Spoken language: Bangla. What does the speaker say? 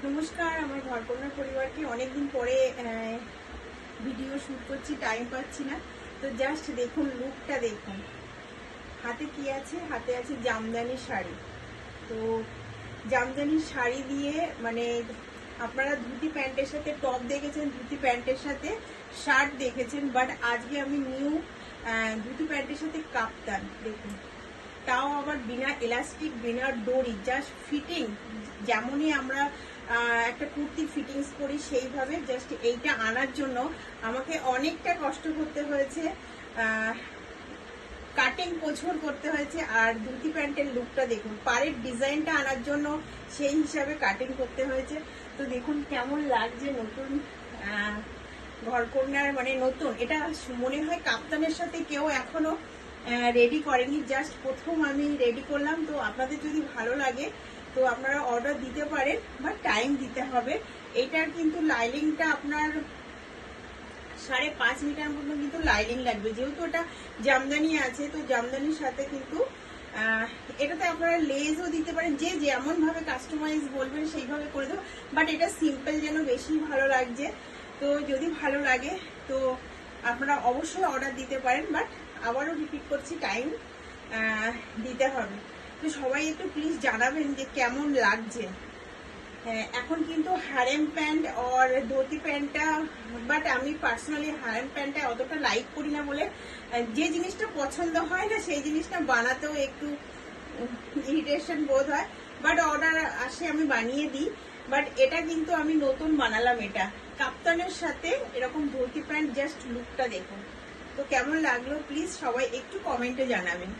নমস্কার, আমার ঘরকন্যার পরিবারকে অনেকদিন পরে ভিডিও শুট করছি, টাইম পাচ্ছি না। তো জাস্ট দেখুন, লুকটা দেখুন। হাতে কি আছে? হাতে আছে জামদানি শাড়ি। তো জামদানি শাড়ি দিয়ে মানে আপনারা ধুতি প্যান্টের সাথে টপ দেখেছেন, ধুতি প্যান্টের সাথে শার্ট দেখেছেন, বাট আজকে আমি নিউ ধুতি প্যান্টের সাথে কাপ্তান দেখুন, তাও আবার বিনা এলাস্টিক, বিনা দড়ি, জাস্ট ফিটিং যেমনই আমরা একটা কুর্তি ফিটিংস করি সেইভাবে। জাস্ট এইটা আনার জন্য আমাকে অনেকটা কষ্ট করতে হয়েছে, কাটিং প্রচুর করতে হয়েছে। আর ধুতি প্যান্টের লুকটা দেখুন, পাড়ের ডিজাইনটা আনার জন্য সেই হিসাবে কাটিং করতে হয়েছে। তো দেখুন কেমন লাগছে নতুন ঘরকন্যার, মানে নতুন। এটা মনে হয় কাপ্তানের সাথে কেউ এখনো রেডি করেনি, জাস্ট প্রথম আমি রেডি করলাম। তো আপনাদের যদি ভালো লাগে তো আপনারা অর্ডার দিতে পারেন, বা টাইম দিতে হবে। এটার কিন্তু লাইনিংটা আপনার 5.5 মিটার মতো কিন্তু লাইনিং লাগবে, যেহেতু এটা জামদানি আছে। তো জামদানির সাথে কিন্তু এটাতে আপনারা লেসও দিতে পারেন, যে যেমন ভাবে কাস্টমাইজ বলবেন সেইভাবে করে দেবো। বাট এটা সিম্পল যেন বেশি ভালো লাগছে। তো যদি ভালো লাগে তো আপনারা অবশ্যই অর্ডার দিতে পারেন, বাট আবারও রিপিট করছি, টাইম দিতে হবে। তো সবাই একটু প্লিজ জানাবেন যে কেমন লাগছে। এখন কিন্তু হারেম প্যান্ট আর ধুতি প্যান্টটা, বাট আমি পার্সোনালি হারেম প্যান্টটা অতটা লাইক করি না বলে, যে জিনিসটা পছন্দ হয় না সেই জিনিসটা বানাতেও একটু ইরিটেশন বোধ হয়। বাট অর্ডার আসে, আমি বানিয়ে দিই। বাট এটা কিন্তু আমি নতুন বানালাম, এটা কাপ্তানের সাথে এরকম ধুতি প্যান্ট। জাস্ট লুকটা দেখুন। তো কেমন লাগলো প্লিজ সবাই একটু কমেন্টে জানাবেন।